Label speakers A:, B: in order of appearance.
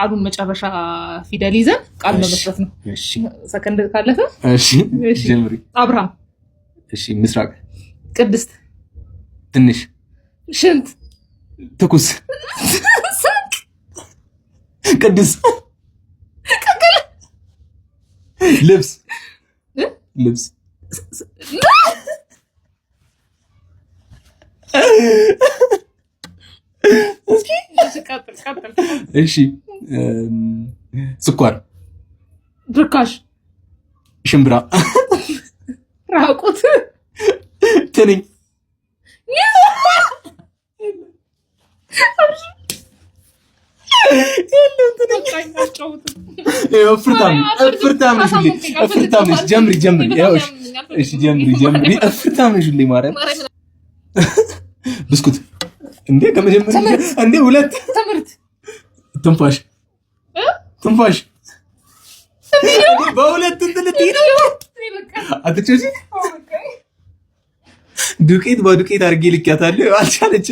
A: የቃሉን መጨረሻ ፊደል ይዘን ቃል መመስረት ነው።
B: እሺ
A: ሰከንድ ካለፈ
B: እሺ ጀምሪ።
A: አብርሃም።
B: እሺ ምስራቅ።
A: ቅድስት።
B: ትንሽ።
A: ሽንት።
B: ትኩስ።
A: ሳቅ።
B: ቅድስት። ልብስ። ልብስ። እሺ ስኳር።
A: ብርካሽ።
B: ሽምብራ።
A: ራቁት።
B: ትንኝ። እፍርታም ነሽ። ጀምሪ። እሺ ጀምሪ። እፍርታም ነሽ ሁሌ ማርያም። ብስኩት እንዴ ከመጀመሪያ እንዴ ሁለት
A: ትምህርት።
B: ትንፋሽ በሁለት እንትልትይ ነው አትጨጂ። ዱቄት በዱቄት አድርጌ ልኪያታለሁ አልቻለች።